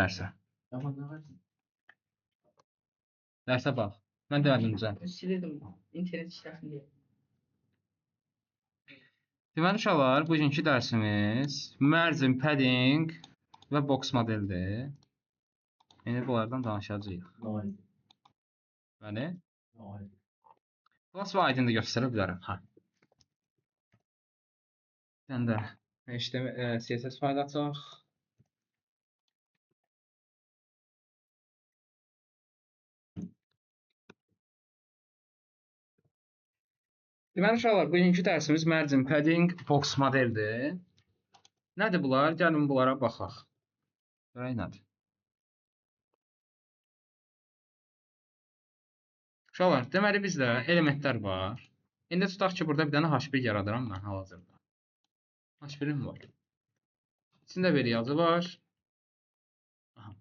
Dərsə. Dərsə bax. Mən demədim bizə. Silirdim. İnternet işləsin deyə. Deməli uşaqlar, bugünkü dərsimiz margin, padding və box modeldir. İndi bunlardan danışacağıq. Bəli. Class və ID-ni də göstərə bilərəm. Hə. Sən də HTML, CSS fayl açaq. Deməli uşaqlar, bugünkü dərsimiz margin, padding, box modeldir. Nədir bunlar? Gəlin bunlara baxaq. Görək nədir? Uşaqlar, deməli bizdə elementlər var. İndi tutaq ki, burada bir dənə H1 yaradıram mən hal-hazırda. H1'im var. İçində bir yazı var. Aha.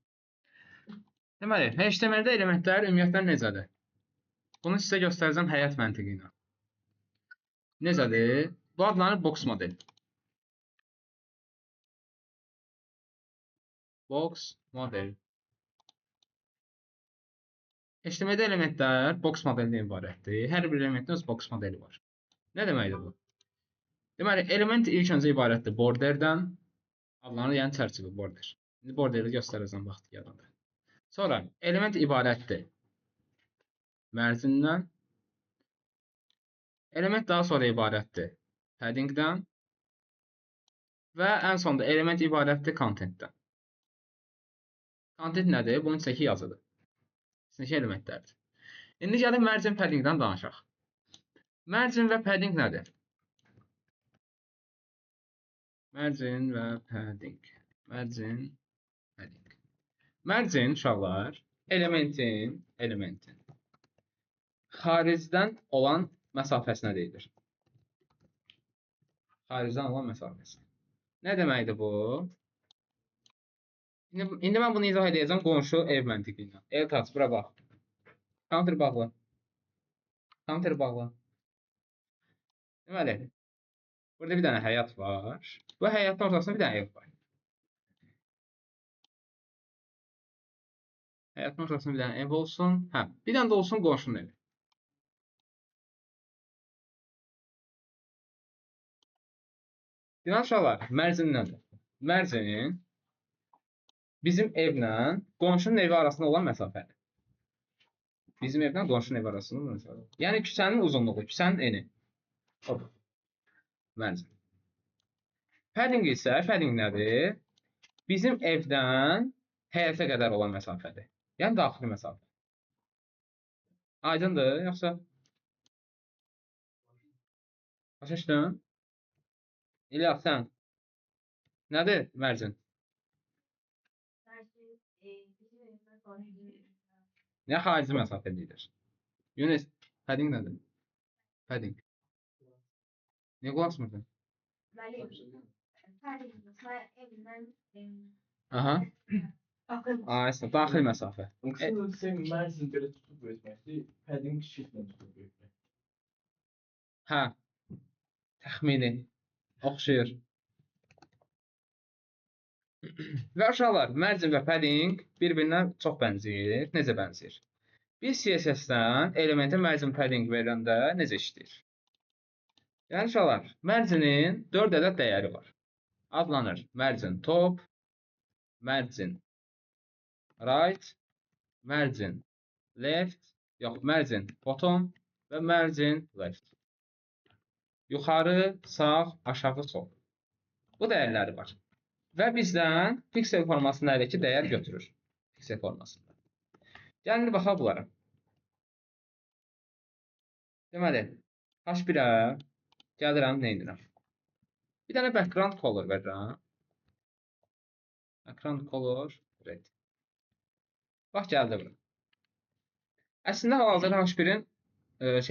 Deməli, HTML-də elementlər ümumiyyətlə necədir? Bunu sizə göstərəcəm həyat məntiqi ilə. Necədir? Bu adlanır box model. Box model. HTML-də elementlər box modeldən ibarətdir. Hər bir elementin öz box modeli var. Nə deməkdir bu? Deməli, element ilk öncə ibarətdir borderdən. Adlanır, yəni çərçivə border. İndi borderi göstərəcəm vaxtı gəlanda. Sonra element ibarətdir margindən. Element daha sonra ibarətdir paddingdən. Və ən sonda element ibarətdir contentdən. Content nədir? Bunun içindəki yazıdır. İçindəki elementlərdir. İndi gəlin margin, paddingdən danışaq. Margin və padding nədir? Margin və padding. Margin, padding. Margin uşaqlar elementin xaricdən olan məsafəsinə deyilir. Xaricdən olan məsafəsi. Nə deməkdir bu? İndi mən bunu izah edəcəm qonşu ev məntiqi ilə. Eltaç, bura bax. Counter bağla. Counter bağla. Deməli, burada bir dənə həyat var. Bu həyatın ortasında bir dənə ev var. Həyatın ortasında bir dənə ev olsun. Hə, bir dənə də olsun qonşunun evi. Deməli uşaqlar, margin nədir? Margin bizim evlə qonşunun evi arasında olan məsafədir. Bizim evlə qonşunun evi arasında olan məsafədir. Yəni küçənin uzunluğu, küçənin eni. Margin. Padding isə, padding nədir? Bizim evdən həyətə qədər olan məsafədir. Yəni daxili məsafə. Aydındır, yoxsa? Başa düşdün? İlyas, sən? Nədir margin? Nə xarici məsafə deyilir? Yunus, padding nədir? Padding. Niyə qulaqsmırdın? Aha. Aysa, daxil məsafə. Margin belə tutub böyütməkdir, padding shiftlə tutub böyütmək. Hə. Təxmini. Oxşayır. Və uşaqlar, margin və padding bir-birinə çox bənzəyir. Necə bənzəyir? Biz CSS-dən elementə margin, padding verəndə necə işləyir? Yəni uşaqlar, marginin 4 ədəd dəyəri var. Adlanır margin top, margin right, margin left, yox, margin bottom və margin left. Yuxarı, sağ, aşağı, sol. Bu dəyərləri var. Və bizdən piksel formasındakı dəyər götürür. Piksel formasında. Gəlin baxaq bunlara. Deməli, H1-ə gəlirəm, nə edirəm? Bir dənə background color verirəm. Background color red. Bax, gəldi bura. Əslində hal-hazırda H1-in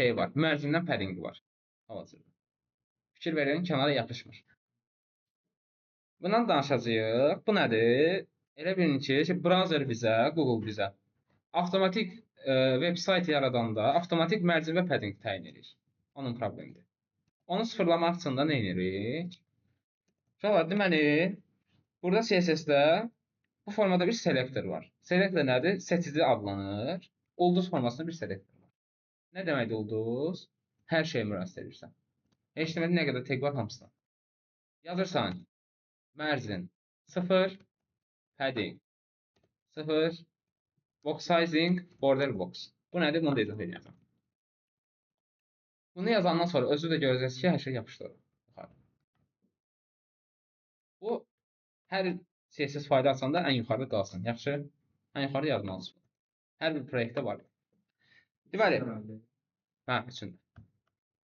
şeyi var, margindən paddingi var. Hal-hazırda. Fikir verin, kənara yapışmır. Bundan danışacağıq. Bu nədir? Elə bilin ki, browser bizə, Google bizə avtomatik web-sayt yaradanda avtomatik margin və padding təyin edir. Onun problemidir. Onu sıfırlamaq üçün də nə edirik? Uşaqlar, deməli, burada CSS-də Bu formada bir selektor var. Selektor nədir? Seçici adlanır. Ulduz formasında bir selektor var. Nə deməkdir ulduz? Hər şeyə müraciət edirsən. HTML-də nə qədər tag var hamısına. Yazırsan margin 0, padding 0, box sizing, border box. Bu nədir? Bunu da izah edəcəm. Bunu yazandan sonra özü də görəcəksiniz ki, hər şey yapışdırılır. Bu hər CSS fayda açanda ən yuxarıda qalsın. Yaxşı? Ən yuxarıda yazmalısınız. Hər bir proyektdə var. Deməli, hə, içində.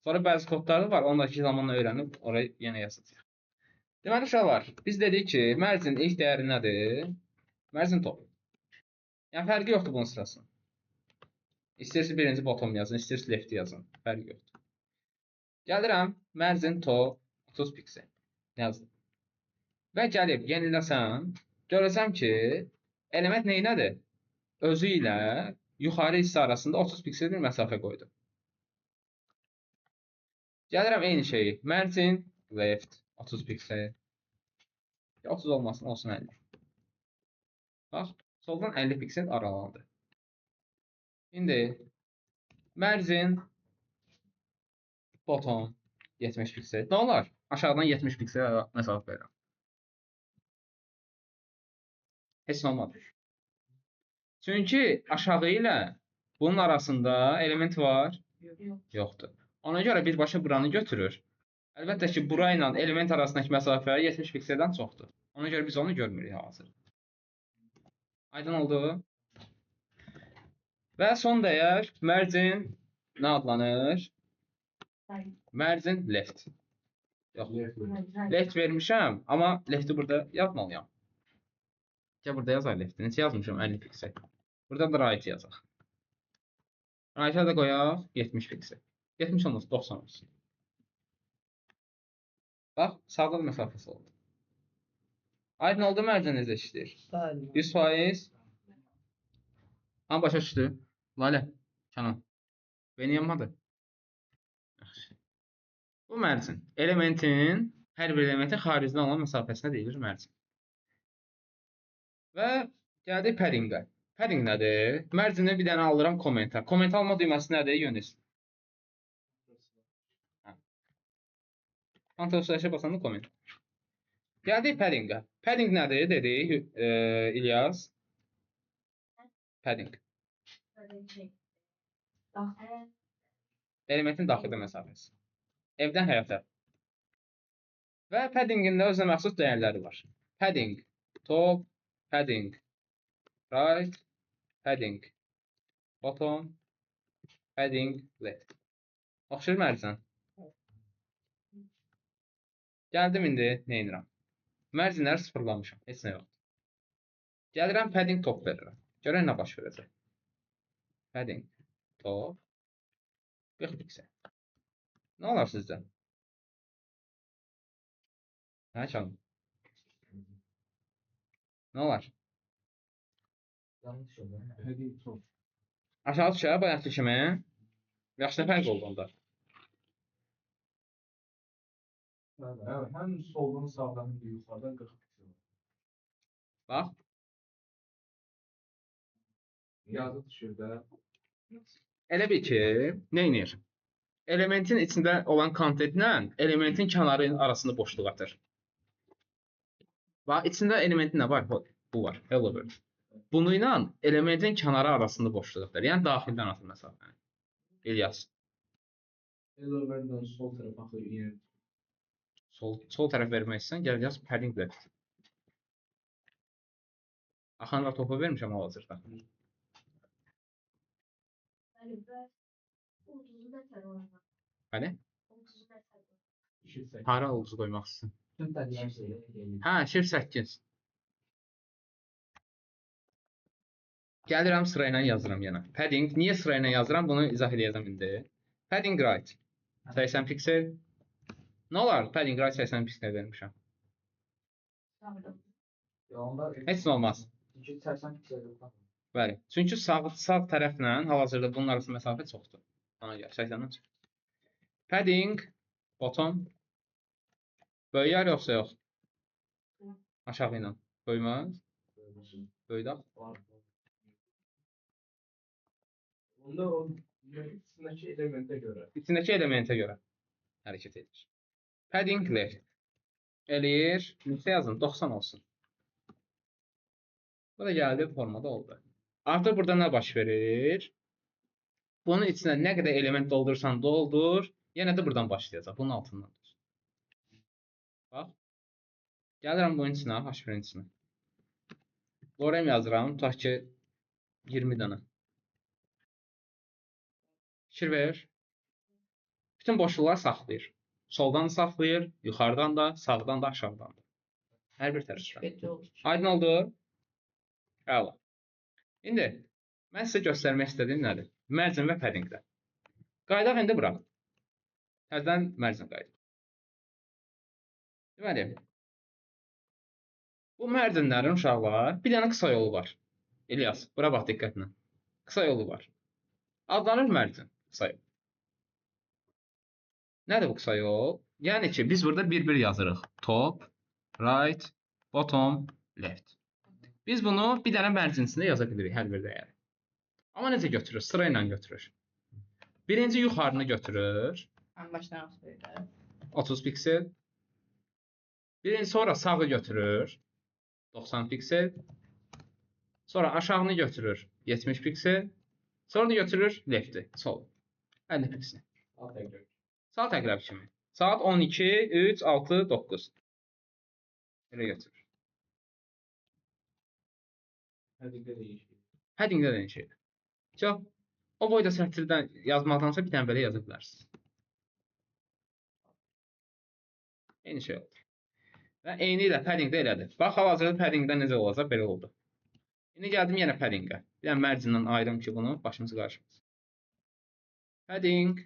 Sonra bəzi kodları var, ondakı zamanla öyrənib orayı yenə yazacağıq. Deməli, uşaqlar, biz dedik ki, margin ilk dəyəri nədir? Margin top. Yəni, fərqi yoxdur bunun sırasının. İstəyirsiniz birinci bottom yazın, istəyirsiniz lefti yazın. Fərqi yoxdur. Gəlirəm, margin top 30 piksel yazdım. Və gəlib yeniləsəm, görəcəm ki, element neynədir? Özü ilə yuxarı hissə arasında 30 piksel bir məsafə qoydu. Gəlirəm eyni şeyi. Margin left 30 piksel. 30 olmasın, olsun 50. Bax, soldan 50 piksel aralandı. İndi margin bottom 70 piksel. Nə olar? Aşağıdan 70 piksel məsafə verirəm. Heç nə olmadı. Çünki aşağı ilə bunun arasında element var? Yoxdur. Ona görə birbaşa buranı götürür. Əlbəttə ki, bura ilə element arasındakı məsafə 70 pikseldən çoxdur. Ona görə biz onu görmürük hazır. Aydın oldu? Və son dəyər margin nə adlanır? Margin left. Yox, left vermişəm, amma lefti burada yazmalıyam. Gəl burada yazar lefti. Neçə yazmışam? 50 piksel. Burada da right yazaq. Right-a da qoyaq 70 piksel. 70 olmasın, 90 olsun. Bax, sağlıq məsafəsi oldu. Aydın oldu margin necə işləyir? 100%. Hamı başa düşdü. Lalə, Kənan. Beni yanmadı. Bu margin. Elementin, hər bir elementin xaricdən olan məsafəsinə deyilir margin. Və gəldik paddingə. Padding nədir? Marginə bir dənə alıram komentar. Koment alma düyməsi nədir? Yönüz. Ctrl//ə basanda koment. Gəldik paddingə. Padding nədir dedik İlyas? Padding. Elementin daxildə məsafəsi. Evdən həyata. Və paddingin də özünə məxsus dəyərləri var. Padding top, padding right, padding bottom, padding left. Oxşur mərcən. Gəldim indi nə edirəm? Mərcinləri sıfırlamışam. Heç nə yoxdur. Gəlirəm padding top verirəm. Görək nə baş verəcək. Padding top 40 piksel. Nə olar sizdə? Hə, canım. Nə olar? Aşağı düşər bayaqki kimi. Yaxşı nə fərq oldu onda? Həm soldan sağdan bir yuxarıdan 40 piksel. Bax. Yazı düşür də. Elə bil ki, nə edir? Elementin içində olan kontentlə elementin kənarı arasında boşluq atır. Bax, içində elementin nə var? Bu var. Hello world. Bunu ilə elementin kənarı arasında boşluq atır. Yəni daxildən atır məsafəni. İlyas. Hello world-dan sol tərəfə axır. Sol tərəf vermək istəyirsən, gəl yaz padding left. Axanlar topu vermişəm hal-hazırda. Bəli? Hara ulduzu qoymaq istəyirsən? Hə, shift 8. Gəlirəm sırayla yazıram yenə. Padding, niyə sırayla yazıram? Bunu izah edəcəm indi. Padding right 80 piksel. Nə olar? Padding right 80 piksel vermişəm. Heç nə olmaz. Bəli. Çünki sağ tərəflə hal-hazırda bunun arasında məsafə çoxdur. Ona görə 80-dən çox. Padding bottom böyüyər yoxsa yox? Aşağı ilə böyümez. Böyüdək. Var. Onda o içindeki elemente göre. İçindəki elementə görə hərəkət edir. Padding left eləyir. Neçə yazın? 90 olsun. Bu da gəldi formada oldu. Artıq burada nə baş verir? Bunun içinə nə qədər element doldursan doldur, yenə də buradan başlayacaq. Bunun altından. Bax. Gəlirəm bunun içinə, H1-in içinə. Lorem yazıram, tutaq ki 20 dənə. Fikir ver. Bütün boşluqları saxlayır. Soldan da saxlayır, yuxarıdan da, sağdan da, aşağıdan da. Hər bir tərəfdən. Şübhəli olur. Aydın oldu? Əla. İndi mən sizə göstərmək istədiyim nədir? Mərcin və paddingdə. Qaydaq indi bura. Təzədən mərcin qaydı. Deməli, bu mərcinlərin uşaqlar bir dənə qısa yolu var. İlyas, bura bax diqqətlə. Qısa yolu var. Adlanır mərcin, qısa yol. Nədir bu qısa yol? Yəni ki, biz burada bir-bir yazırıq. Top, right, bottom, left. Biz bunu bir dənə mərcin içində yaza bilirik hər bir dəyəri. Amma necə götürür? Sıra ilə götürür. Birinci yuxarını götürür. Ən başdan söyləyir. 30 piksel. Birinci sonra sağı götürür. 90 piksel. Sonra aşağını götürür. 70 piksel. Sonra da götürür lefti. Sol. 50 piksel. Alt ekran. Saat əqrəb kimi. Saat 12, 3, 6, 9. Belə götürür. Padding'de değişiyor. Paddingdə də eyni şeydir. Çox. O boyda sətirdən yazmaqdansa bir dənə belə yaza bilərsiniz. Eyni şey olur. Və eyni ilə paddingdə elədir. Bax, hal-hazırda paddingdə necə olacaq? Belə oldu. İndi gəldim yenə paddingə. Bir dənə mərcindən ayırım ki, bunu başımız qarışmasın. Padding.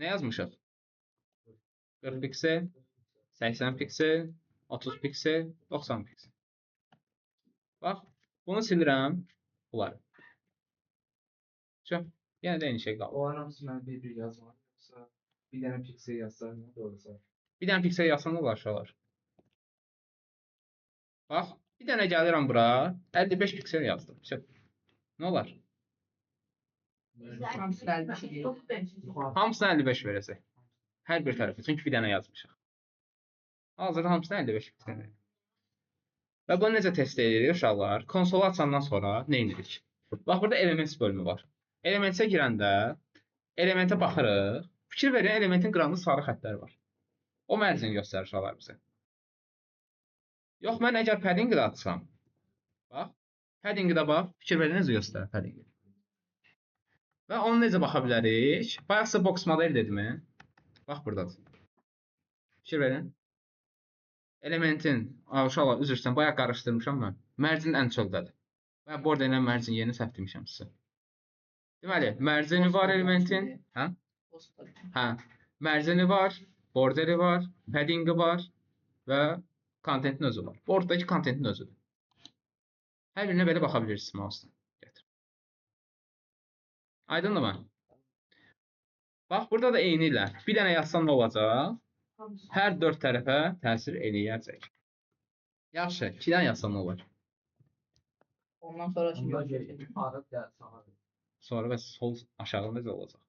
Nə yazmışıq? 40 piksel, 80 piksel, 30 piksel, 90 piksel. Bax, bunu silirəm. Bunları. Çox. Yenə də eyni şey qaldı. O an hamısı ben bir yazmam. Yoksa bir tane piksel yazsam ne de olsa. Bir dənə piksel yazsan da olar uşaqlar. Bax, bir dənə gəlirəm bura, 55 piksel yazdım. Çox. Nə olar? Hamısı da bir şey deyil. Hamısına 55 verəcək. Hər bir tərəfə. Çünki bir dənə yazmışıq. Hazırda hamısına 55 piksel verir. Və bunu necə test edirik uşaqlar? Konsolu açandan sonra nə edirik? Bax, burada elements bölümü var. Elementə girəndə elementə baxırıq. Fikir verin, elementin qırağında sarı xəttlər var. O mərcini göstərir uşaqlar bizə. Yox, mən əgər padding'i də açsam, bax, padding'i də bax, fikir verin, necə göstərir padding'i. Və onu necə baxa bilərik? Bayaqsa box model dedimi? Bax, buradadır. Fikir verin. Elementin, uşaqlar, üzr istəyirəm, bayaq qarışdırmışam mən. Mərcin ən çöldədir. Və border ilə mərcin yerini səhv demişəm sizə. Deməli, mərcini var elementin. Hə? Hə. Mərcini var, borderi var, padding'i var və kontentin özü var. Borderdakı kontentin özüdür. Hər birinə belə baxa bilirsiniz mouse-dan. Gətir. Aydındır mı? Bax, burada da eyni ilə bir dənə yazsam nə olacaq? Hər dörd tərəfə təsir eləyəcək. Yaxşı, 2-dən yazsam nə olur? Ondan sonra şimdi Onlar görüşürüz. yukarı da sağa. Sonra və sol aşağı necə olacaq?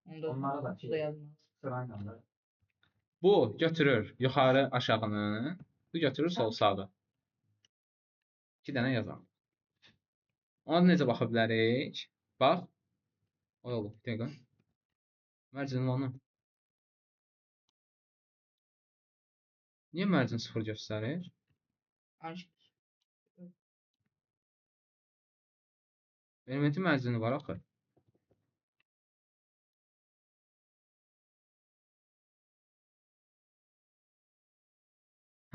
Onları da yazmaz. Sırayla da. Bu götürür yuxarı aşağını, bu götürür sol sağı. 2 dənə yazam. Ona necə baxa bilərik? Bax. Oy oldu, bir dəqiqə. Mərcinin onu. Niyə mərcin 0 göstərir? Ancaq Elementin mərcini var axı.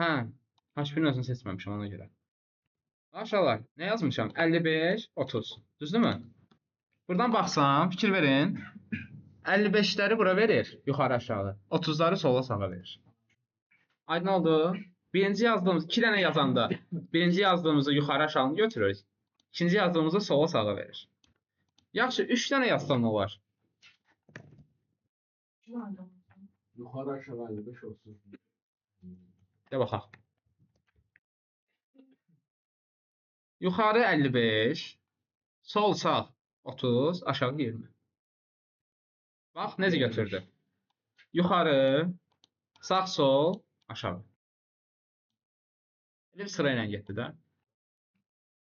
Hə, H1-in özünü seçməmişəm ona görə. Aşağılar, nə yazmışam? 55, 30. Düzdürmü? Buradan baxsam, fikir verin. 55-ləri bura verir, yuxarı aşağı. 30-ları sola sağa verir. Aydın oldu? Birinci yazdığımız, 2 dənə yazanda, birinci yazdığımızı yuxarı aşağını götürürük. İkinci yazdığımızı sola sağa verir. Yaxşı, 3 dənə yazsam nə olar? Yukarı aşağı 55 olsun. De baxaq. Yuxarı 55, sol sağ 30, aşağı 20. Bax, necə götürdü? Yuxarı, sağ sol, aşağı. Elə bir sıra ilə getdi də.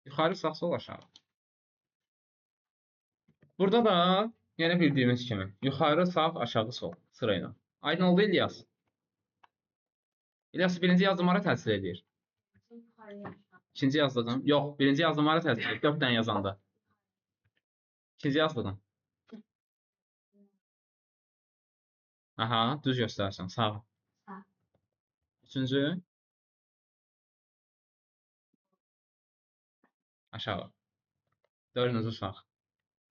Yuxarı, sağ sol, aşağı. Burada da yenə bildiyimiz kimi yuxarı, sağ, aşağı, sol sıra ilə. Aydın oldu İlyas? İlyas birinci yazdım hara təsir edir? İkinci yazdım. Yox, birinci yazdım hara təsir edir? 4 dənə yazanda. İkinci yazdım. Aha, düz göstərsən, sağ. Üçüncü, aşağı. Dördüncü sağ.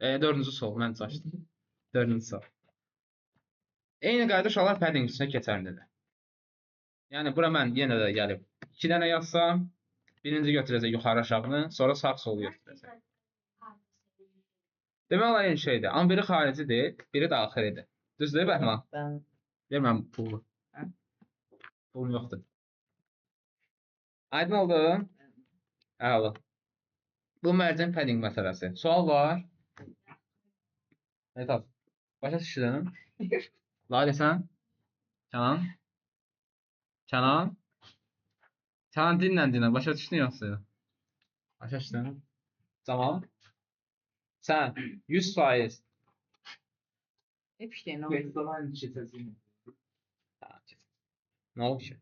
Dördüncü sol, mən açdım. Dördüncü sağ. Eyni qayda uşaqlar padding üstünə keçərlidir. Yəni bura mən yenə də gəlib 2 dənə yazsam, birinci götürəcək yuxarı aşağını, sonra sağ sol götürəcək. Demək olar eyni şeydir. Amma biri xaricidir, biri daxilidir. Düzdür Bəhman? Ben Ver mən pulu. Hə? Pulum yoxdur. Aydın oldu? Əla. Bu mərcən padding məsələsi. Sual var? Etap. Başa düşdün? Lale sən? Kənan? Kənan? Kənan dinlə. Başa düşdün yoxsa? Başa düşdün? Tamam. Sən 100%. hep işte ne oldu? Zaman keçəcəyim. Nə oldu ki?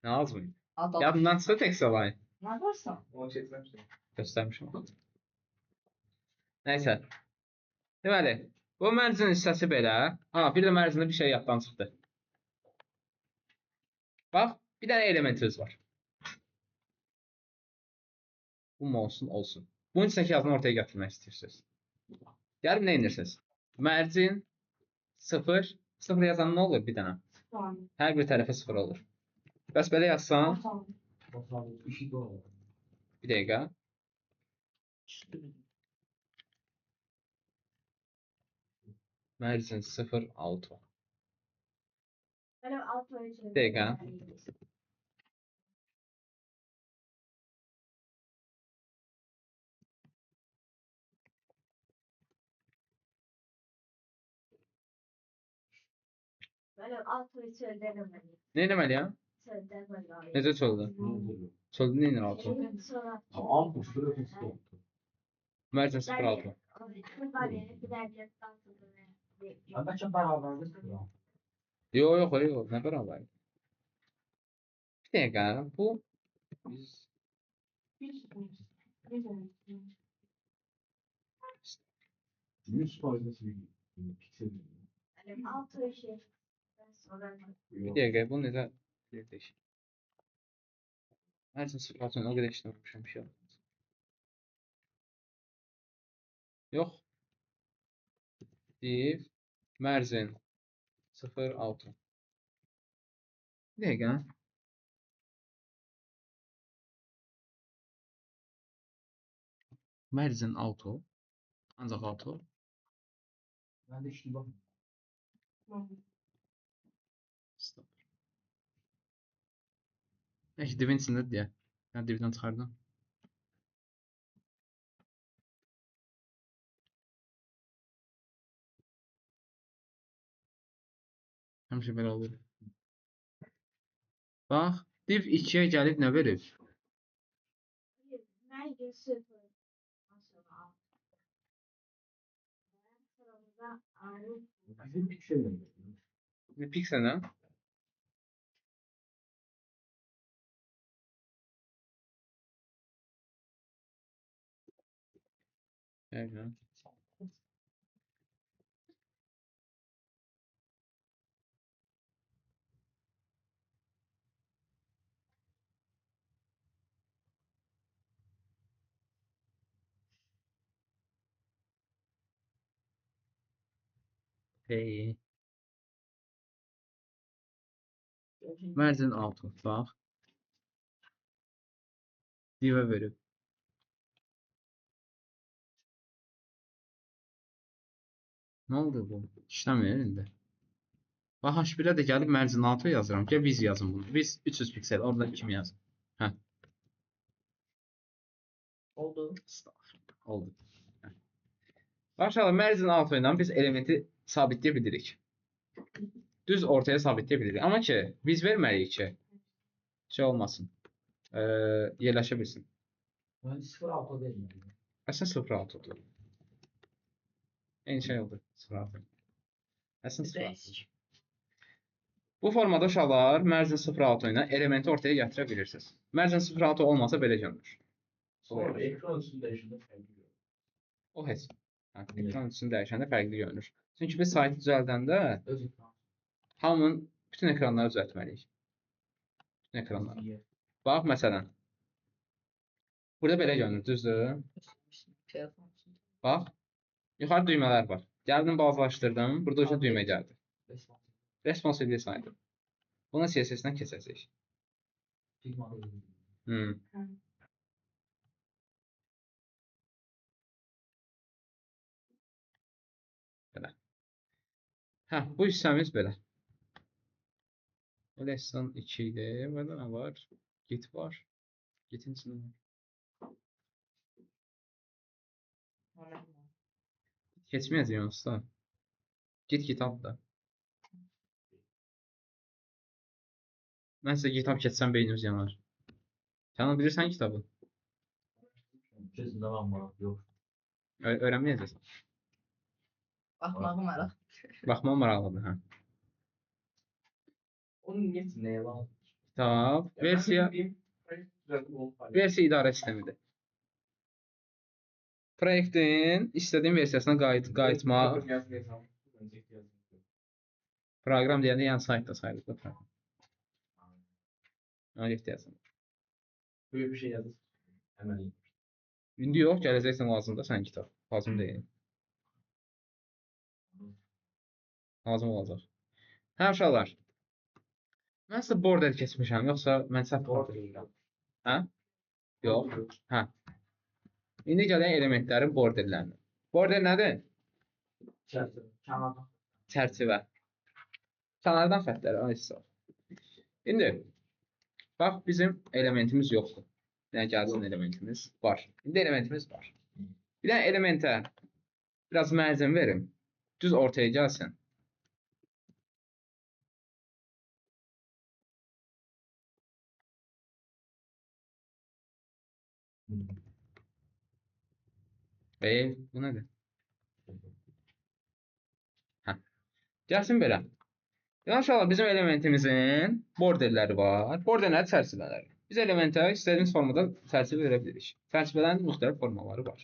Nə lazım? At Yadından çıxdı tek savay. Ne yaparsan? O keçməmişdim. Göstərmişim. Nəysə. Deməli, bu mərcin hissəsi belə. Ha, bir də mərcində bir şey yaddan çıxdı. Bax, bir dənə elementimiz var. Bu mu olsun? Olsun. Bunun içindəki yazını ortaya gətirmək istəyirsiniz. Gəlib nə edirsiniz? Mərcin 0. 0 yazan nə olur bir dənə? Hər bir tərəfə 0 olur. Bəs belə yazsam, Bakalım, işi doğru. bir dəqiqə. Mərcin 0, 6. Bir dəqiqə. Nə etməliyəm? Necə çöldü? Çöldü nə edir 6? Tamam, bu şurada tuttu. Mərcin 0, 6. Bəlkə bərabərlik var. Yox, nə bərabər? Bir dəqiqə, bu biz 100% nasıl bir piksel? bir dəqiqə, bu necə dəyişir? Mərcin 0, 6 o qədər işləməmişəm bir şey. Yox. Div mərcin 0, 6. Bir dəqiqə. Mərcin 6. Ancaq 6. Ben de işte bak. Stop. Bəlkə divin içindədir deyə. Yəni divdən çıxardım. Həmişə belə olur. Bax, div 2-yə gəlib nə verib? Bizim piksel mi? Bir piksel nə? Evet. Hey. Mərcin 6. Bax. Divə verib. Nə oldu bu? İşləmir indi. Bax, H1-ə də gəlib mərcin 6 yazıram. Gəl biz yazın bunu. Biz 300 piksel, orada kimi yazın. Hə. Oldu. Oldu. Aşağıda mərzin altı ilə biz elementi sabitləyə bilirik. Düz ortaya sabitləyə bilirik. Amma ki, biz verməliyik ki, şey olmasın. Yerləşə bilsin. Ben 0,6 değil. Əslində 0,6-dır. Eyni şey oldu. 0,6. Əslində 0,6. Dəyişik. Bu formada uşaqlar mərzin 0,6 ilə elementi ortaya gətirə bilirsiniz. Mərzin 0,6 olmasa belə görünür. Sonra ekran üstünde yaşında fərqli. O heç. Hə, ekran üçün dəyişəndə fərqli görünür. Çünki biz saytı düzəldəndə Öz ekran. hamının bütün ekranları düzəltməliyik. Bütün ekranları. Bax, məsələn. Burada belə görünür, düzdür? Telefon üçün. Bax. Yuxarı düymələr var. Gəldim, balacalaşdırdım. Burada üçün düymə gəldi. Responsive saydı. Buna CSS-dən keçəcək. Belə. Hə, bu hissəmiz belə. Lesson 2 idi. Burada nə var? Git var. Gitin içində var. Keçməyəcək onsuz da. Git kitab da. Mən sizə kitab keçsəm beyniniz yanar. Sən bilirsən kitabı. Gözündə var mı? Yok. Öyrənməyəcəksən. Baxmağı maraq. Baxmaq maraqlıdır, hə. Onun niyeti neye lazım? Kitab, versiya idarə sistemidir. Proyektin istədiyin versiyasına qayıtmaq. Proqram deyəndə yəni saytda sayılır. Ona ehtiyacım var. Böyle bir şey yazır. Hemen iyi. İndi yox, gələcəksən lazımda sən kitab. Lazım deyil. Lazım olacaq. Hə, uşaqlar. Mən sizə border keçmişəm, yoxsa mən səhv border. Hə? Yox. Hə. İndi gələk elementlərin borderlərinə. Border nədir? Çərçivə. Çərçivə. Kənardan xəttləri, ayısa. İndi, bax, bizim elementimiz yoxdur. Yəni, gəlsin elementimiz var. İndi elementimiz var. Bir dənə elementə biraz mərzin verim. Düz ortaya gəlsin. Bu nədir? Hə. Gəlsin belə. İnşallah bizim elementimizin borderləri var. Borderlər çərçivələri. Biz elementə istədiyimiz formada çərçivə verə bilirik. Çərçivələrin müxtəlif formaları var.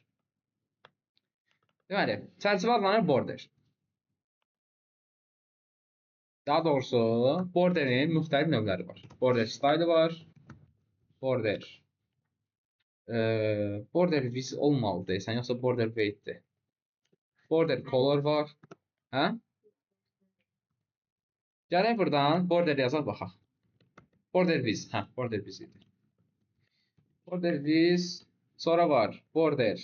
Deməli, çərçivə adlanır border. Daha doğrusu, borderin müxtəlif növləri var. Border style var. Border viz olmalı deyəsən, yoxsa border weight'dir. Border color var. Hə? Gələk buradan border yazaq baxaq. Border viz. Hə, border viz idi. Border viz. Sonra var border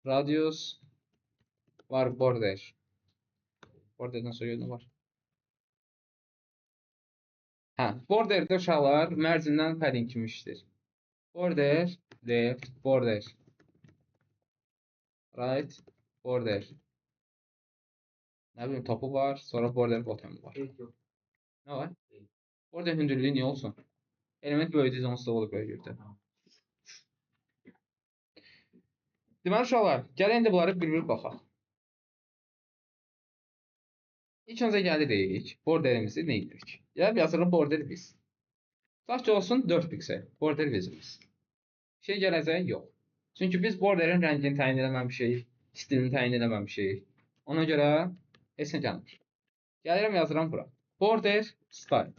radius. Var border. Borderdən sonra nə var? Hə, borderdə uşaqlar mərcindən padding kimi işləyir. Border, left, border, right, border. Nə bilim, topu var, sonra border bottom var. Nə var? Border hündürlüyü niyə olsun? Element böyüdüyüz, onsuz da olur böyüyürdü. Deməli, uşaqlar, gəlin indi bunları bir-bir baxaq. İlk öncə gəlirik, borderimizi nə edirik? Yəni, yazılır border viz. Tutaq ki, olsun 4 piksel, border vizimiz. Şey gələcək, yox. Çünki biz borderin rəngini təyin eləməmişik, stilini təyin eləməmişik. Ona görə heç nə gəlmir. Gəlirəm, yazıram bura. Border style.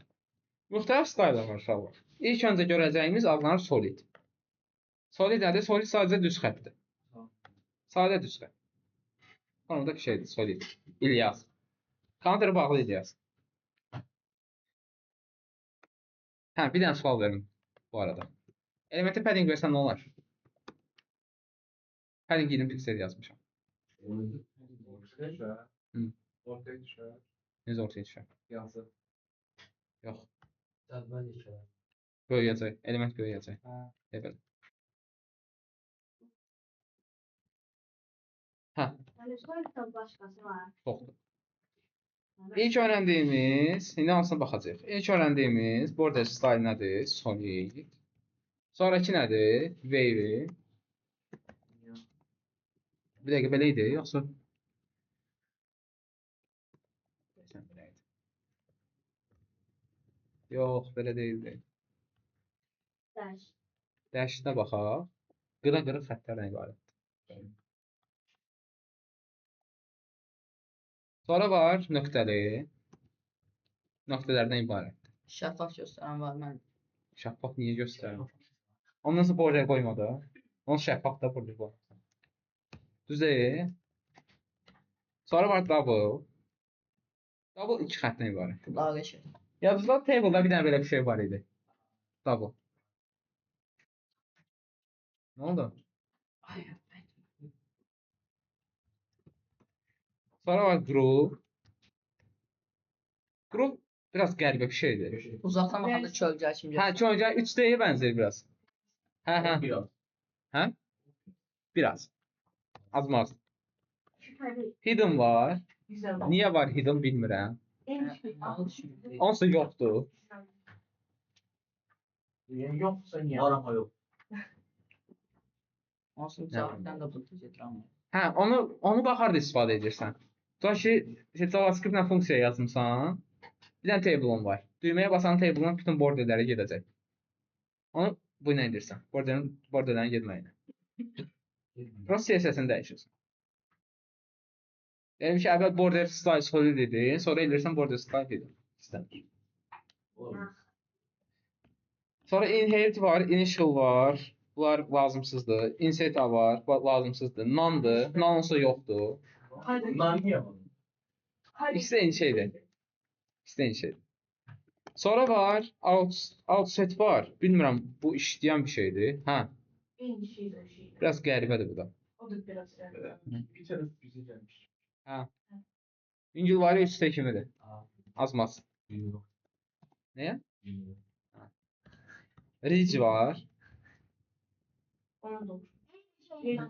Müxtəlif stylelar var uşaqlar. İlk öncə görəcəyimiz adlanır solid. Solid nədir? Solid sadəcə düz xəttdir. Sadə düz xətt. Konudakı şeydir, solid. İlyas. Counter bağlı İlyas. Hə, bir dənə sual verim bu arada. Elementi padding versən nə olar? Padding 20 piksel yazmışam. Ortaya düşer. Necə ortaya düşər? Yazı. Yox. Cədvəl düşər. Böyüyəcək. Element böyüyəcək. Hə. Belə. Çoxdur. İlk öyrəndiyimiz, indi hansına baxacağıq? İlk öyrəndiyimiz border style nədir? Solid. Sonraki nədir? Wavy. Bir dəqiqə belə idi, yoxsa? Sən belə idi. Yox, belə deyildi. Dashdə baxaq. Qıra-qıra xəttlərdən ibarətdir. Sonra var nöqtəli. Nöqtələrdən ibarətdir. Şəffaf göstərən var mən. Şəffaf niyə göstərir? Ondan sonra border qoymadı. Onu şəffaf da border qoymadı. Düz deyil. Sonra var double. Double iki xəttdən ibarətdir. Daha qəşəng. Yazılan table'da bir dənə belə bir şey var idi. Double. Ne oldu? Ay, Sonra var group. Group biraz qəribə bir şeydir. uzaqdan baxanda kölgə kimi Hə, çöngə 3D'yə bənzər biraz. Hə. Biraz. Hə? Biraz. Az. Hidden var. Niyə var hidden bilmirəm. Onsuz yoxdur. Yani yoksa niye? Var ama yok. Olsun, uzaqdan da bu gedirəm. Hə, onu baxarda istifadə edirsən. Tutaq ki, JavaScript-lə funksiya yazmısan. Bir dənə table-un var. Düyməyə basan table-un bütün borderlərə gedəcək. Onu bu ilə edirsən. Borderlərin getməyinə. Burası CSS-ini dəyişirsən. Yəni ki, əvvəl border style solid idi, sonra eləyirsən border style hidden. İstəmir. Olur. Sonra inherit var, initial var. Bunlar lazımsızdır. Insert var, lazımsızdır. None-dır. None olsa yoxdur. Bunlar niye var? İkisi de eyni şeydir. İkisi de eyni şeydir. Sonra var, outset var. Bilmirəm, bu işləyən bir şeydir. Hə, biraz qəribədir bu da. Bir taraf bize gelmiş. Hə. İngilvari üstə kimidir. Azmaz. Bilmiyorum. Nəyə? Bilmiyorum. Ridge var.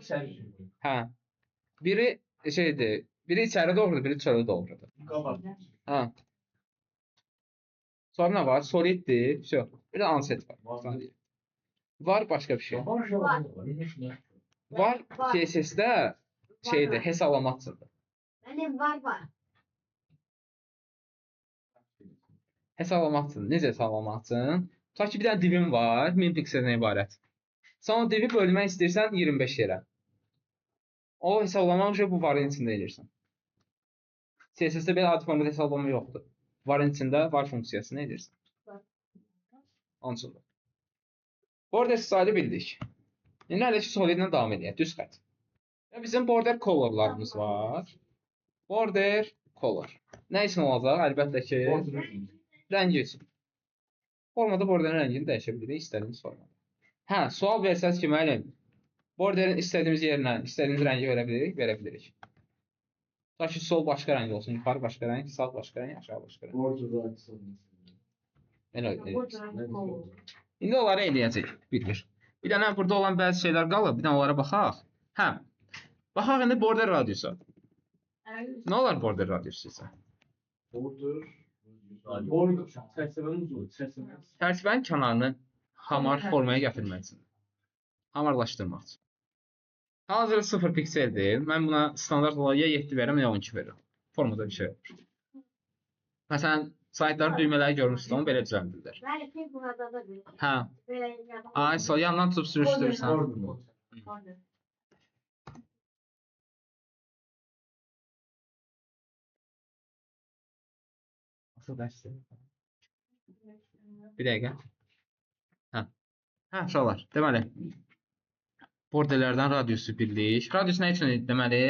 Sen şey. Hə. Biri şeydir, biri içəri doğrudur, biri çölə doğrudur. Kapat. Hə. Sonra nə var? Soliddir. Всё. Bir də unset var. Var. Var başqa bir şey. Var. Var CSS-də şeydir, hesablama üçündür. Var. Hesablama üçün. Necə hesablama üçün? Tutaq ki, bir dənə divin var, 1000 pikseldən ibarət. Sən o divi bölmək istəyirsən 25 yerə. O hesablamaq üçün bu varın içində edirsən. CSS-də belə adi formada hesablama yoxdur. Varın içində var funksiyasını edirsən. Onun üçün. Border style bildik. İndi hələ ki solidlə davam edək. Düz xətt. Və bizim border colorlarımız var. Border color. Nə üçün olacaq? Əlbəttə ki, rəngi üçün. Formada borderin rəngini dəyişə bilirik istədiyimiz formada. Hə, sual versəz ki, müəllim, borderin istədiyimiz yerinə istədiyimiz rəngi verə bilirik, verə bilirik. Tutaq ki, sol başqa rəng olsun, yuxarı başqa rəng, sağ başqa rəng, aşağı başqa rəng. Border'da Elə edirik. İndi onları eləyəcək bir-bir. Bir dənə burada olan bəzi şeylər qalıb, bir dənə onlara baxaq. Hə, baxaq indi border radiusa. Nə olar border radiusu isə? Border. Border. Çerçevemiz olur. Çerçevemiz. Çərçivənin kənarını hamar formaya gətirmək üçün. Hamarlaşdırmaq üçün. Hazır 0 pikseldir. Mən buna standart olaraq ya 7 verirəm, ya 12 verirəm. Formada bir şey olur. Məsələn, saytların düymələri görmüşsünüz, onu belə düzəldirlər. Hə. Ay, sol yandan tutub sürüşdürürsən. Border. Nasıl dərsdir? Bir dəqiqə. Hə. Hə, uşaqlar. Deməli, borderlərdən radiusu bildik. Radius nə üçün idi? Deməli,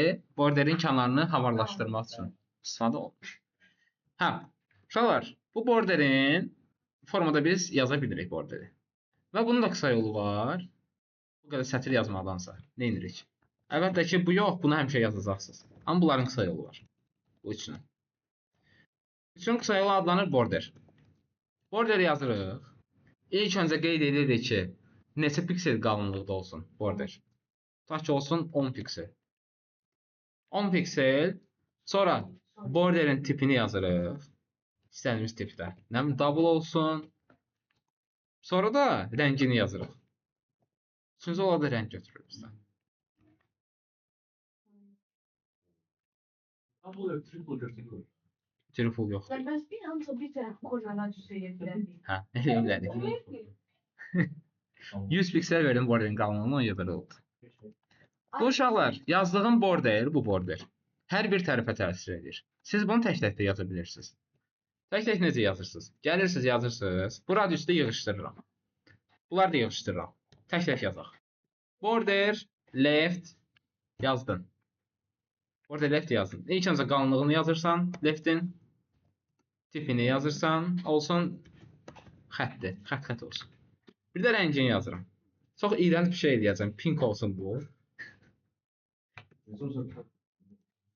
borderin kənarını hamarlaşdırmaq üçün istifadə olunur. Hə, uşaqlar, bu borderin formada biz yaza bilirik borderi. Və bunun da qısa yolu var. Bu qədər sətir yazmaqdansa. Nə edirik? Əlbəttə ki, bu yox, bunu həmişə yazacaqsınız. Amma bunların qısa yolu var. Bu üçün. Üçün qısa yolu adlanır border. Borderi yazırıq. İlk öncə qeyd edirik ki, neçə piksel qalınlıqda olsun border. Tutaq ki, olsun 10 piksel. 10 piksel. Sonra borderin tipini yazırıq. İstədiyimiz tipdə. Nə bilim double olsun. Sonra da rəngini yazırıq. Üçüncü olaraq da rəng götürürük bizdən. Double triple götürür. Triple yoxdur. Mas bir anda bir tane kocaman söyleyebilirim. Hə, elə bilərik. 100 piksel verdim borderin qalınlığına 17 oldu. Bu uşaqlar, yazdığım border, bu border. Hər bir tərəfə təsir edir. Siz bunu tək-tək də yaza bilirsiniz. Tək-tək necə yazırsınız? Gəlirsiniz, yazırsınız. Bu radiusda yığışdırıram. Bunlar da yığışdırıram. Tək-tək yazaq. Border, left yazdın. Border left yazdın. İlk öncə qalınlığını yazırsan, leftin tipini yazırsan, olsun xətti, xət olsun. Bir də rəngini yazıram. Çox iyrənc bir şey eləyəcəm. Pink olsun bu.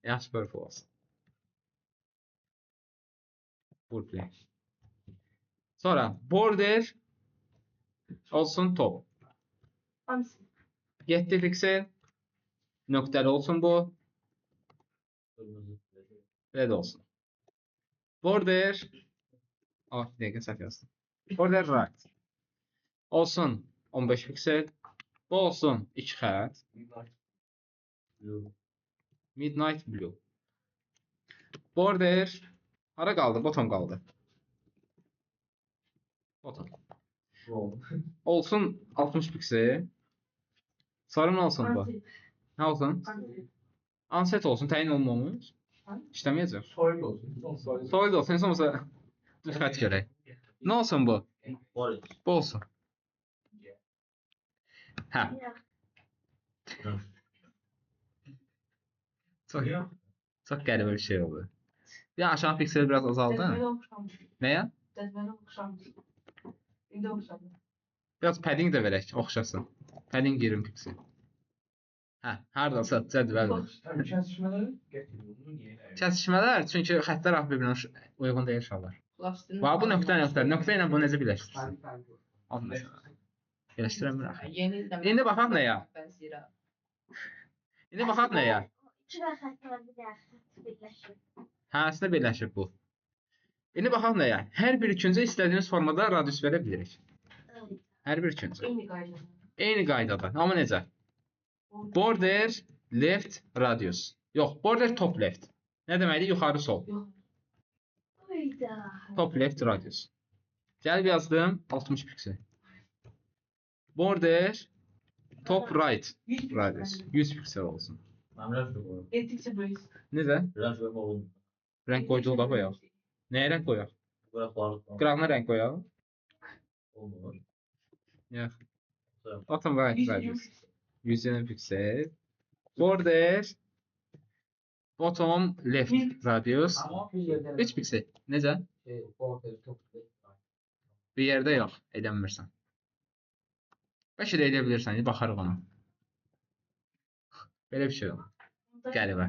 Yaxşı, purple olsun. Purple. Sonra border olsun top. Hamsi. 7 piksel. Nöqtəli olsun bu. Red olsun. Border. Ah, bir dəqiqə səhv yazdım. Border right. Olsun 15 piksel. Bu olsun 2 xətt. Midnight blue. Border. Hara qaldı? Bottom qaldı. Bottom. Olsun 60 piksel. Sarı mı olsun bu? Hamsi. Ne olsun? Hamsi. Unset olsun. Təyin olmamış. İşləməyəcək. Soil olsun. Solid olsun. Heç olmasa düz xətt görək. Ne olsun bu? Bu olsun. Hə. Çok qəribə bir şey oldu. Bir aşağı piksel biraz azaldı. Cezvele okşam. Nəyə? Cezvele okşam. Bir de okşam. Biraz padding də verək, oxşasın. Padding 20 piksel. Hə, hardasa cədvəl var. Kəsişmələri gətirir. Bunu niyə? Kəsişmələr, çünki xəttlər bir-birinə uyğun deyil şallar. Bax, bu nöqtə. Nöqtə ilə bunu necə birləşdirsin? Al məsələn. Birləşdirəmir axı. İndi baxaq nəyə? İndi baxaq nəyə? İki və xəttlər bir də xətt birləşir. Hə, əslində birləşib bu. İndi baxaq nəyə? Hər bir ikincə istədiyimiz formada radius verə bilirik. Hər bir ikincə. Aynı gayda. Eyni qaydada. Amma necə? Border left radius. Yox, border top left. Nə deməkdir? Yuxarı sol. Yok. Hayda. Top left radius. Gəlib yazdım 60 piksel. Border top right radius. 100 piksel olsun. Ettikçe böyle. Necə? Rəng qoyduğu da qoyaq. Nəyə rəng qoyaq? Qırağına rəng qoyaq. Yox. Bottom right radius. 120 piksel. Border bottom left radius 3 piksel. Necə? Bir yerdə yox, edəmirsən. Bəlkə də edə bilirsən, baxarıq ona. Belə bir şey olur. Qəribə.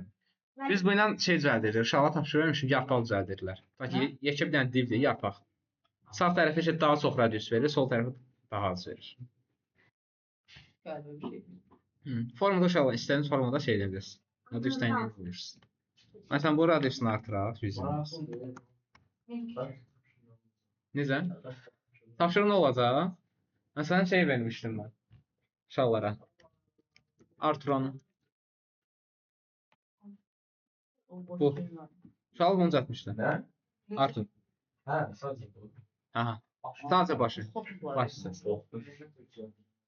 Biz bu ilə şey düzəldirik, uşaqlara tapşırmışıq, yarpaq düzəldirlər. Bəlkə yekə bir dənə divdir, yarpaq. Sağ tərəfə isə daha çox radius verir, sol tərəfə daha az verir. Galiba bir şey. Formada uşaqlar istədiyiniz formada şey edə bilirsiniz. Radius təyin edə bilirsiniz. Məsələn, bu radiusunu artıraq 120. Necə? Tapşırıq nə olacaq? Məsələn, şey vermişdim mən uşaqlara. Artır onu. Bu. Uşaqlar bunu çatmışlar. Nə? Artır. Hə, sadəcə bu. Aha. Sadəcə başı. Baş hissəsi.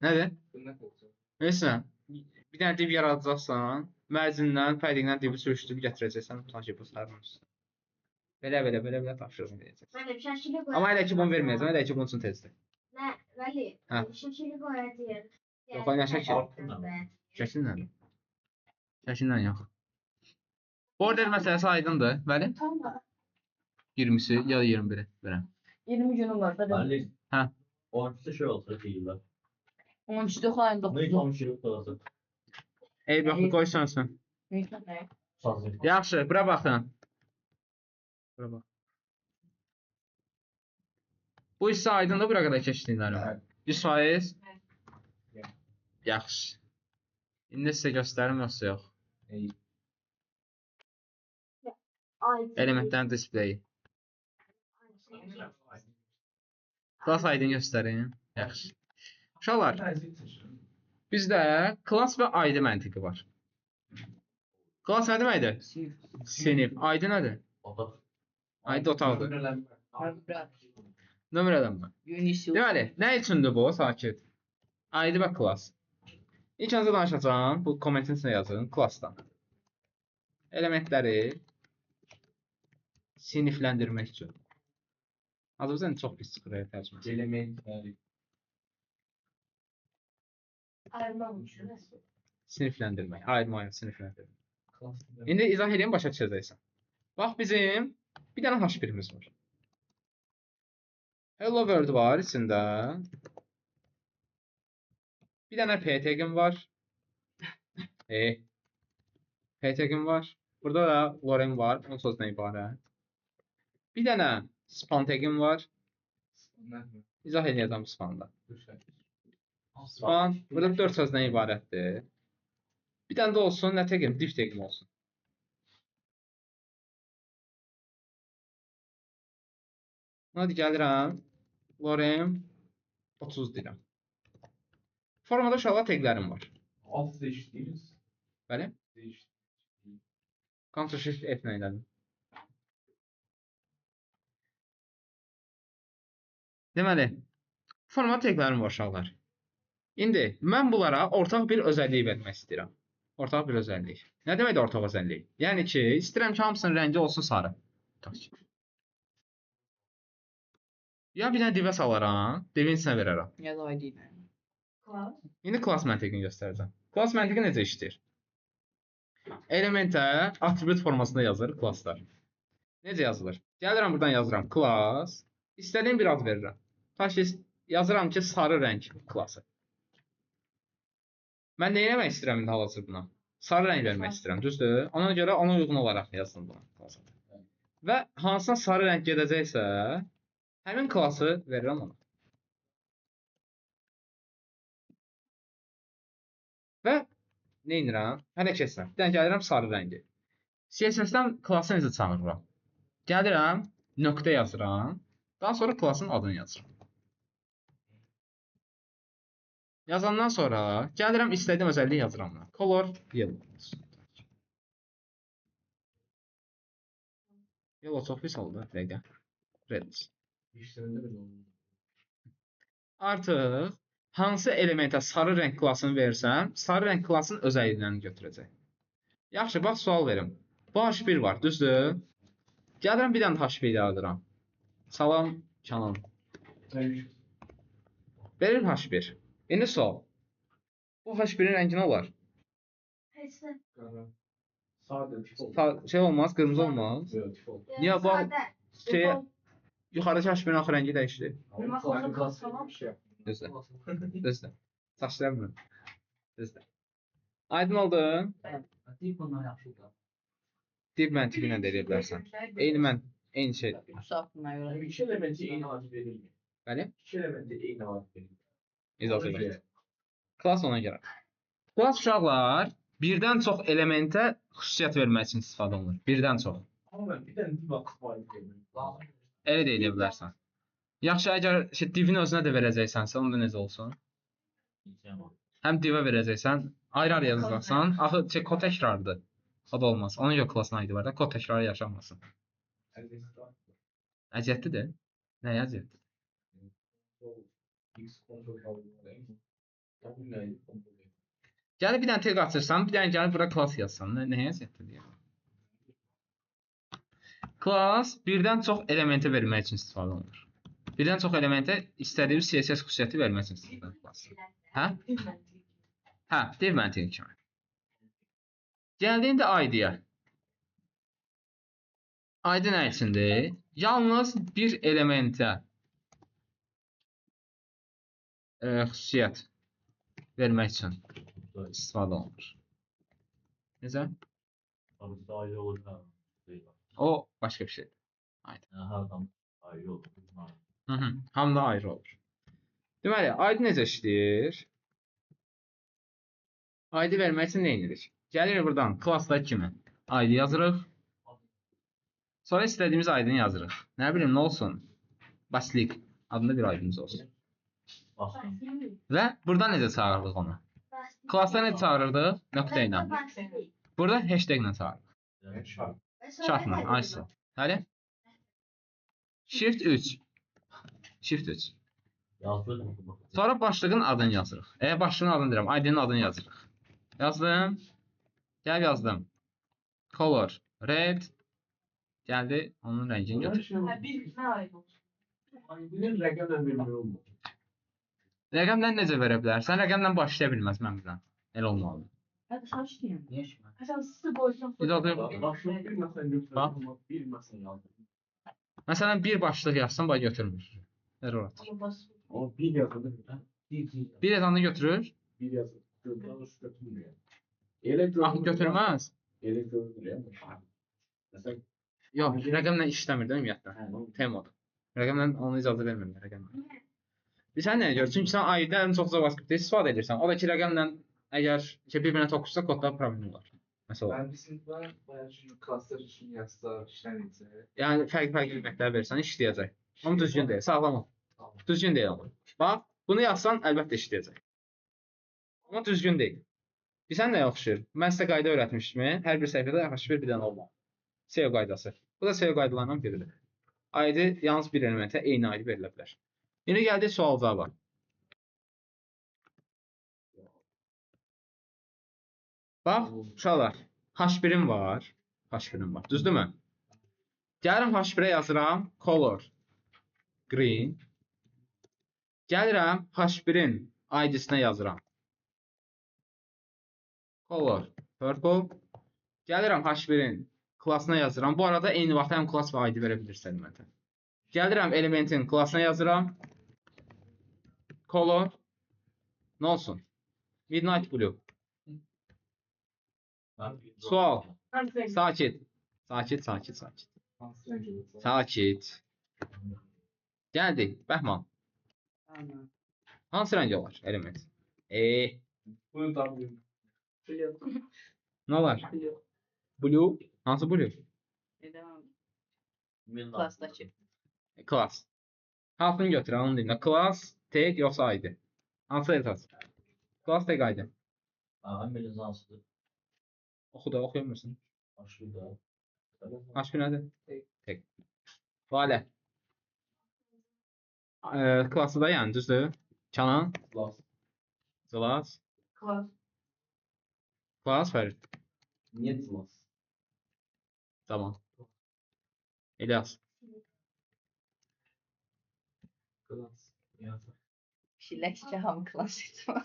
Nədir? Mesela bir dənə div yaradacaqsan, mərcindən, paddingdən divi sürüşdürüb gətirəcəksən, tutan ki, bu sarılmış. Belə tapşırıq verəcəksən. Mənim şəkili qoyaq. Amma elə ki bunu verməyəcəm, elə ki bunun üçün tezdir. Nə, Vəli? Hə. Şəkili qoyacağıq. Yox, nə şəkil? Şəkillə mi? Şəkillə yox. Border məsələsi aydındır, bəli? Tam da. 20'si ya da 21'i verəm. 20 günüm var da. Ali. Hə. O ikisi şey olsa deyirlər. 13'te falan Ne 9'da. tam şey olsa. Ey baxı qoy sönsün. Ne? Sadəcə. Yaxşı, bura baxın. Bura bax. Bu hissə aydındır bura qədər keçdiklərim. 100%. Yaxşı. İndi sizə göstərim yoxsa yox? Ey. Elementlərin displeyi. Class ID-ni göstərin. Yaxşı. Uşaqlar, bizdə class və ID məntiqi var. Class nə deməkdir? Sinif. ID nədir? ID otaqdır. Nömrələnmə. Deməli, nə üçündür bu? Sakit. ID və class. İlk öncə danışacağım. Bu kommentin içində yazın. Classdan. Elementləri sinifləndirmək üçün. Azərbaycan çox pis çıxır tərcüməsi. Elementləri. Ayrılmamış. Sinifləndirmək. Ayırmaya, sinifləndirmək. İndi izah edeyim, başa düşəcəksən. Bax, bizim bir dənə H1-imiz var. Hello World var içində. Bir dənə PTG-im var. PTG-im var. Burada da lorem var. Onun sözündən ibarət. Bir dənə span tag-im var. İzah edəcəm spanda. Span burada 4 sözdən ibarətdir. Bir dənə də olsun, nə tag-im? Div tag-im olsun. Hadi gəlirəm. Lorem 30 deyirəm. Formada uşaqlar taglərim var. Alt seçdiniz. Bəli. Ctrl Shift F ilə elədim. Deməli, format taglərim var uşaqlar. İndi mən bunlara ortaq bir özəllik vermək istəyirəm. Ortaq bir özəllik. Nə deməkdir ortaq özəllik? Yəni ki, istəyirəm ki, hamısının rəngi olsun sarı. Ya bir dənə divə salaram, divin içinə verərəm. Ya da ID ilə. İndi class məntiqini göstərəcəm. Class məntiqi necə işləyir? Elementə atribut formasında yazılır classlar. Necə yazılır? Gəlirəm buradan yazıram class. İstədiyim bir ad verirəm. Yazıram ki, sarı rəng klassı. Mən nə etmək istəyirəm indi hal-hazırda? Sarı rəng vermək istəyirəm, düzdür? Ona görə ona uyğun olaraq yazdım bunu. Və hansına sarı rəng gedəcəksə, həmin klassı verirəm ona. Və nə edirəm? Hələ keçirəm. Bir dənə gəlirəm sarı rəngi. CSS-dən klassı necə çağırıram? Gəlirəm, nöqtə yazıram. Daha sonra klassın adını yazıram. Yazandan sonra gəlirəm istədiyim özəlliyi yazıram. Color yellow. Yellow çox pis oldu. Dəqiqə. Red. İşlərində belə oldu. Artıq hansı elementə sarı rəng klassını versəm, sarı rəng klassının özəlliklərini götürəcək. Yaxşı, bax sual verim. Bu H1 var, düzdür? Gəlirəm bir dənə H1 yaradıram. Salam, Canan. Verir H1. İndi sual. Bu H1-in rəngi nə olar? Sadə, tifol. Şey olmaz, qırmızı olmaz. Tifol. Niyə bax, yuxarıdakı H1-in axı rəngi dəyişdi. Düzdür. Düzdür. Saçlarım mı? Düzdür. Aydın oldu. Div məntiqi ilə də eləyə bilərsən. Eyni şey. Saatına görə. İki elementi eyni ad verilmir. Bəli? İki elementi eyni ad verilmir. İzah edək. Class ona görə. Class uşaqlar birdən çox elementə xüsusiyyət vermək üçün istifadə olunur. Birdən çox. Amma mən bir dənə div vaxt fayda verilmir. Elə də edə bilərsən. Yaxşı, əgər divin özünə də verəcəksənsə, onda necə olsun? Həm divə verəcəksən, ayrı-ayrı yazacaqsan, axı kod təkrardır. O da olmaz. Ona görə class-ın ID var da, kod təkrarı yaşanmasın. Əziyyətlidir. Nəyə əziyyətlidir? Gəlib bir dənə tag açırsan, bir dənə gəlib bura class yazsan. Nəyə əziyyətlidir? Class birdən çox elementi vermək üçün istifadə olunur. Birdən çox elementə istədiyi CSS xüsusiyyəti vermək üçün istifadə olunur. Hə? Hə, div məntiqi kimi. Gəldiyində ID-yə. ID nə üçündür? Yalnız bir elementə xüsusiyyət vermək üçün istifadə olunur. Necə? O başqa bir şeydir. Hamda ayrı olur. Deməli, ID necə işləyir? ID vermək üçün nə edirik? Gəlirik buradan classdakı kimi ID yazırıq. Sonra istədiyimiz aydını yazırıq. Nə bilim, nə olsun? Basilik adında bir aydınımız olsun. Və burada necə çağırırıq onu? Klassa necə çağırırdıq? Nöqtə ilə. Burada hashtag ilə çağırırıq. Şartla, aysa. Həli? Shift 3. Shift 3. Sonra başlığın adını yazırıq. Eğer başlığın adını deyirəm, aydının adını yazırıq. Yazdım. Gəl yazdım. Color red. Gəldi, onun rəngini götür. Bir ne ayrı? Aydının rəqəmlə vermək olmur. Rəqəmlə necə verə bilərsən? Rəqəmlə başlaya bilməz məndən. Elə olmalı. Hadi saç diyeyim. Niyə şübhə? Hasan sizi boysan. Bir dakika. Başlıq bir məsələn götürürəm, bir məsələn yazdım. Məsələn, bir başlıq yazsam, bax götürmür. Ver ora. Ama bir yazılır. Bir Bir yazanı götürür. bir yazılır. Götürmüyor. Elə Ah, götürməz. Elə görünür ya. Məsələn, Yox, rəqəmlə işləmir də ümumiyyətlə. Temoda. Rəqəmlə onu icazə vermirlər rəqəmlə. Bir sən nə gör? Çünki sən ayda ən çox JavaScript istifadə edirsən. O da ki, rəqəmlə əgər bir-birinə toqquşsa kodda problem olar. Məsələn. Ben bizim var bayağı çünkü klaslar için yazsa işlemeyince. Yəni fərqli qiymətlər versən işləyəcək. Amma düzgün deyil, sağlam ol. Düzgün deyil amma. Bax, bunu yazsan əlbəttə işləyəcək. Amma düzgün deyil. Bilsən nəyə oxşayır? Mən sizə qayda öyrətmişdim. Hər bir səhifədə H1 bir dənə olmalı. SEO qaydası. Bu da SEO qaydalarından biridir. ID yalnız bir elementə eyni ID verilə bilər. İndi gəldik sual-cavaba. Bax, uşaqlar, H1'im var. H1'im var. Düzdürmü? Gəlirəm H1'ə yazıram color green. Gəlirəm H1'in ID-sinə yazıram color purple. Gəlirəm H1'in klassına yazıram. Bu arada eyni vaxtda həm klass və ID verə bilirsən elementə. Gəlirəm elementin klassına yazıram color nə olsun? Midnight blue. Sual. Sakit. Sakit, sakit, sakit. Sakit. Gəldik. Bəhman. Hansı rəng olar element? bunu da bilmiyorum. Nə olar? Blue. Hansı blue? Klastaki. Class. Hansını götürəm, onu deyim. Class, tag yoxsa ID? Hansı esas? Class, tag, ID. Əməliniz hansıdır? Oxu da, oxuyamıyorsun. Aşkıda. H1 nədir? Tag. Valə. Klası da yəni, düzdür? Canan, Class. Class, Klas. Class, Fərid. Niye class? Tamam. İlyas. Class. Yazır. Şiləkçi ham klas etmə.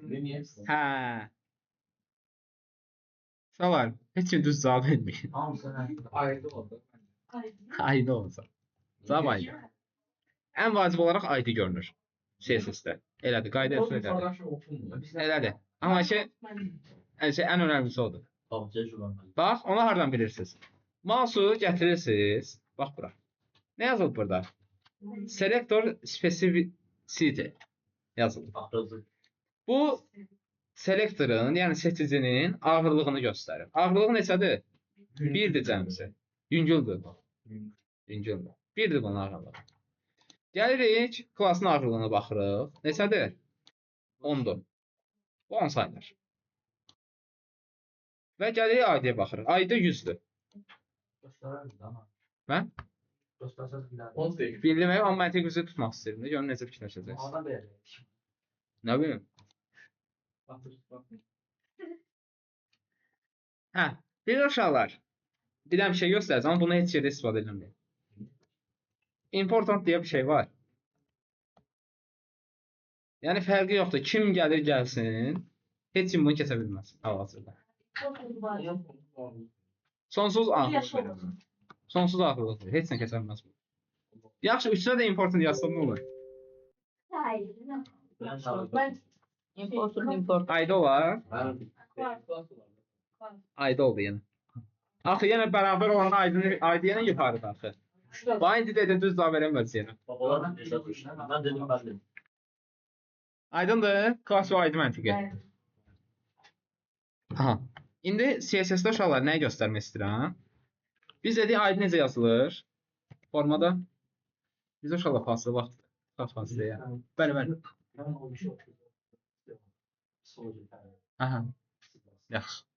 Ne niye? Hə. Uşaqlar, heç kim düz cavab vermir. Hamısı Ayrı oldu. ID olsa. Cavab ID. Ən vacib olaraq ID görünür. CSS-də. Elədir, qayda yoxsa elədir. Fotoğraf okunmuyor. Elədir. Amma ən önəmlisi odur. Qabıcıya güvənməli. Bax, onu hardan bilirsiniz? Mouse'u gətirirsiniz. Bax bura. Nə yazılıb burada? Selector specificity yazılıb. Axırıcı. Bu selektorun, yəni seçicinin ağırlığını göstərir. Ağırlığı neçədir? 1-dir cəmsi. Yüngüldür. Yüngüldür. 1-dir bunun ağırlığı. Gəlirik, klassın ağırlığına baxırıq. Neçədir? 10-dur. Bu 10 sayılır. Və gəlirik ID-yə baxırıq. ID 100-dür. Göstərərdik ama. Hə? Göstərsəz bilərdik. 18. Bildirmək, amma məntiq üzrə tutmaq istəyirəm. Görün necə fikirləşəcəksiniz. Ona belə. Nə bilim? Hə, bir uşaqlar. Bir dənə bir şey göstərəcəm, amma bunu heç yerdə istifadə edilmir. Important deyə bir şey var. Yəni fərqi yoxdur. Kim gəlir gəlsin, heç kim bunu kəsə bilməz hal-hazırda. Sonsuz ağırlıq verir. Sonsuz ağırlıq verir. Heç nə kəsə bilməz bunu. Yaxşı, üstünə də important yazsam nə olur? Hayır. Bilən sağlık. Ben import. Ayda olar. Ayda oldu yenə. Axı yenə bərabər olan ayda yenə yuxarıda axı. Bax indi dedim düz cavab verəməz yenə. Babalar yaşamış. Ben dedim ben dedim. Aydındır? Klass və aydı məntiqi. Aha. İndi CSS-də uşaqlar nəyi göstərmək istəyirəm? Biz dedik ID necə yazılır? Formada. Biz uşaqlar fasıl vaxt fasıldır. Bəli, bəli. Ben o bir şey okudum. Solcu. Aha. Yaxşı.